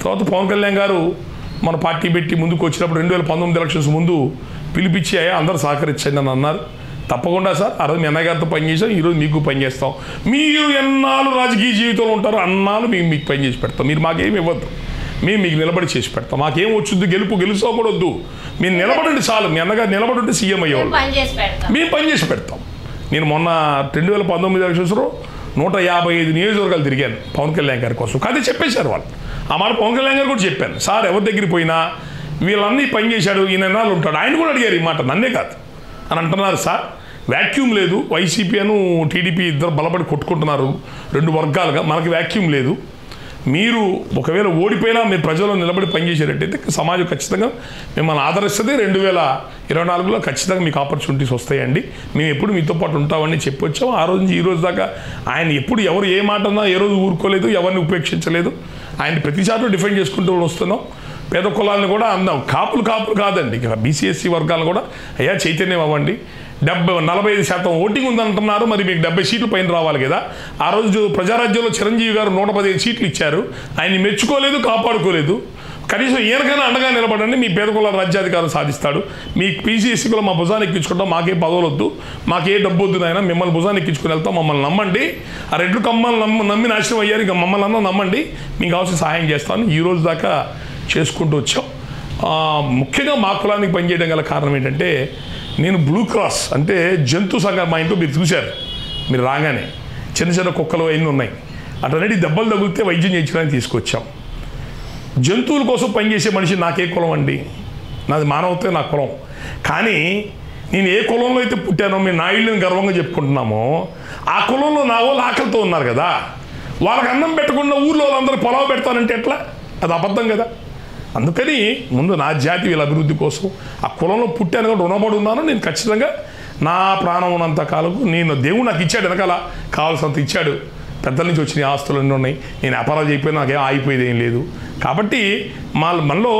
తర్వాత పవన్ కళ్యాణ్ గారు మన పార్టీ పెట్టి ముందుకు వచ్చినప్పుడు 2019 ఎలక్షన్స్ ముందు పిలిపించి అందరూ సహకరించండి అని అన్నారు. తప్పకుండా సార్, ఆ రోజు మీ అన్నయ్య గారితో పనిచేసాం, ఈరోజు మీకు పనిచేస్తాం. మీరు ఎన్నాళ్ళు రాజకీయ జీవితంలో ఉంటారో అన్నాళ్ళు మేము మీకు పని చేసి పెడతాం. మీరు మాకేమి ఇవ్వద్దు, మేము మీకు నిలబడి చేసి పెడతాం. మాకేం వచ్చుద్దు, గెలుసో కూడా వద్దు, మీరు నిలబడండి చాలు. మీ అన్నగారు నిలబడి సీఎం అయ్యేవాళ్ళు, మేము పని చేసి పెడతాం. నేను మొన్న 2019 ఎలక్షన్స్లో 155 నియోజకవర్గాలు తిరిగాను పవన్ కళ్యాణ్ గారి కోసం. కానీ చెప్పేశారు వాళ్ళు. ఆ మాట పవన్ కళ్యాణ్ గారు కూడా చెప్పాను. సార్ ఎవరి దగ్గరికి పోయినా వీళ్ళన్నీ పని చేశాడు, ఈయన ఎన్నాళ్ళు ఉంటాడు. ఆయన కూడా అడిగారు ఈ మాట, నన్నే కాదు అని అంటున్నారు. సార్ వ్యాక్యూమ్ లేదు, వైసీపీ అను టీడీపీ ఇద్దరు బలపడి కొట్టుకుంటున్నారు 2 వర్గాలుగా. మనకి వ్యాక్యూమ్ లేదు. మీరు ఒకవేళ ఓడిపోయినా మీరు ప్రజల్లో నిలబడి పనిచేసేటట్టయితే సమాజం ఖచ్చితంగా మిమ్మల్ని ఆదరిస్తుంది. 2024లో ఖచ్చితంగా మీకు ఆపర్చునిటీస్ వస్తాయండి. మేము ఎప్పుడు మీతో పాటు ఉంటామని చెప్పొచ్చాము. ఆ రోజు నుంచి ఈ రోజు దాకా ఆయన ఎప్పుడు ఎవరు ఏ మాట అన్నా ఏ రోజు ఊరుకోలేదు, ఎవరిని ఉపేక్షించలేదు. ఆయన ప్రతిసారి డిఫెండ్ చేసుకుంటూ వస్తున్నాం. పేద కులాలను కూడా అందాం. కాపులు కాదండి, ఇక బీసీఎస్సీ వర్గాలను కూడా అయ్యా చైతన్యం అవ్వండి. 45% ఓటింగ్ ఉందంటున్నారు, మరి మీకు 70 సీట్లు పైన రావాలి కదా. ఆ రోజు ప్రజారాజ్యంలో చిరంజీవి గారు 115 సీట్లు ఇచ్చారు. ఆయన్ని మెచ్చుకోలేదు, కాపాడుకోలేదు. కనీసం ఈయనకైనా అండగా నిలబడండి, మీ పేద కులాల రాజ్యాధికారం సాధిస్తాడు. మీ పీసీఎస్సీ కూడా మా భుజాన్ని ఎక్కించుకుంటాం, మాకే పదవులు వద్దు, మాకే డబ్బు వద్దు నాయన, మిమ్మల్ని భుజాన్ని ఎక్కించుకుని వెళ్తాం, మమ్మల్ని నమ్మండి. ఆ రెడ్లు కమ్మల్ని నమ్మి నాశనం అయ్యారు, ఇక మమ్మల్ని అన్నా నమ్మండి, మీకు కావాల్సిన సహాయం చేస్తాను. ఈ రోజు దాకా చేసుకుంటూ వచ్చాం. ముఖ్యంగా మా కులానికి పనిచేయడం గల కారణం ఏంటంటే, నేను బ్లూ క్రాస్ అంటే జంతు సంఘం, మా ఇంట్లో మీరు చూశారు, మీరు రాగానే చిన్న కుక్కలు అవన్నీ ఉన్నాయి. అట్లనే దెబ్బలు తగిలితే వైద్యం చేయించడానికి తీసుకొచ్చాం. జంతువుల కోసం పనిచేసే మనిషి నాకే కులం అండి, నాది మానవత్వే నా కులం. కానీ నేను ఏ కులంలో అయితే పుట్టానో, మీ నాయుళ్ళని గర్వంగా చెప్పుకుంటున్నామో, ఆ కులంలో నా వాళ్ళు ఆకలితో ఉన్నారు కదా, వాళ్ళకి అన్నం పెట్టకుండా ఊళ్ళో వాళ్ళందరూ పొలావు పెడతానంటే ఎట్లా? అది అబద్ధం కదా. అందుకని ముందు నా జాతి వీళ్ళ అభివృద్ధి కోసం ఆ కులంలో పుట్టాను కూడా రుణపడి ఉన్నాను. నేను ఖచ్చితంగా నా ప్రాణం ఉన్నంత కాలం నేను దేవుడు నాకు ఇచ్చాడు, వెనకాల కావాల్సినంత ఇచ్చాడు. పెద్దల నుంచి వచ్చిన ఆస్తులు అన్నీ ఉన్నాయి. నేను అపరాధం అయిపోయినా నాకేం ఆగిపోయేది ఏం లేదు. కాబట్టి మనలో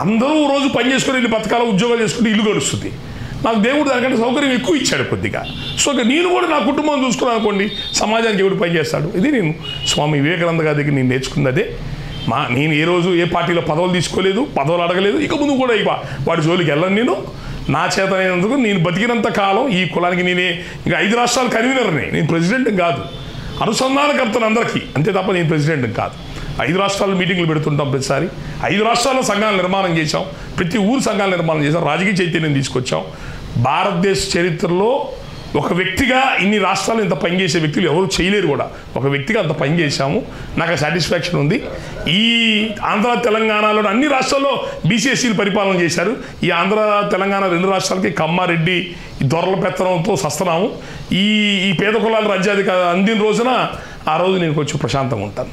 అందరూ రోజు పని చేసుకుని వెళ్ళి బతకాల, ఉద్యోగాలు చేసుకుంటే ఇల్లు గడుస్తుంది. నాకు దేవుడు దానికంటే సౌకర్యం ఎక్కువ ఇచ్చాడు కొద్దిగా. సో నేను కూడా నా కుటుంబం చూసుకున్నాను అనుకోండి, సమాజానికి ఎవడు పని చేస్తాడు. ఇది నేను స్వామి వివేకానంద గారి దగ్గర నేను నేర్చుకున్నదే. నేను ఏ రోజు ఏ పార్టీలో పదవులు తీసుకోలేదు, పదవులు అడగలేదు, ఇక ముందు కూడా వాడి జోలికి వెళ్ళను. నేను నా చేతనైనందుకు నేను బతికినంత కాలం ఈ కులానికి నేనే ఇంకా 5 రాష్ట్రాల కన్వీనర్ని. నేను ప్రెసిడెంట్ కాదు, అనుసంధానకర్తను అందరికీ, అంతే తప్ప నేను ప్రెసిడెంట్ కాదు. 5 రాష్ట్రాల మీటింగ్లు పెడుతుంటాం ప్రతిసారి. 5 రాష్ట్రాల సంఘాల నిర్మాణం చేశాం, ప్రతి ఊరు సంఘాల నిర్మాణం చేశాం, రాజకీయ చైతన్యం తీసుకొచ్చాం. భారతదేశ చరిత్రలో ఒక వ్యక్తిగా ఇన్ని రాష్ట్రాలు ఇంత పనిచేసే వ్యక్తులు ఎవరు చేయలేరు కూడా. ఒక వ్యక్తిగా అంత పని చేశాము, నాకు సాటిస్ఫాక్షన్ ఉంది. ఈ ఆంధ్ర తెలంగాణలో అన్ని రాష్ట్రాల్లో బీసీఎస్సీలు పరిపాలన చేశారు. ఈ ఆంధ్ర తెలంగాణ 2 రాష్ట్రాలకి కమ్మారెడ్డి దొరల పెత్తనంతో సస్తున్నాము. ఈ పేద కులాల రాజ్యాధికారం అందిన రోజున ఆ రోజు నేను కొంచెం ప్రశాంతంగా ఉంటాను.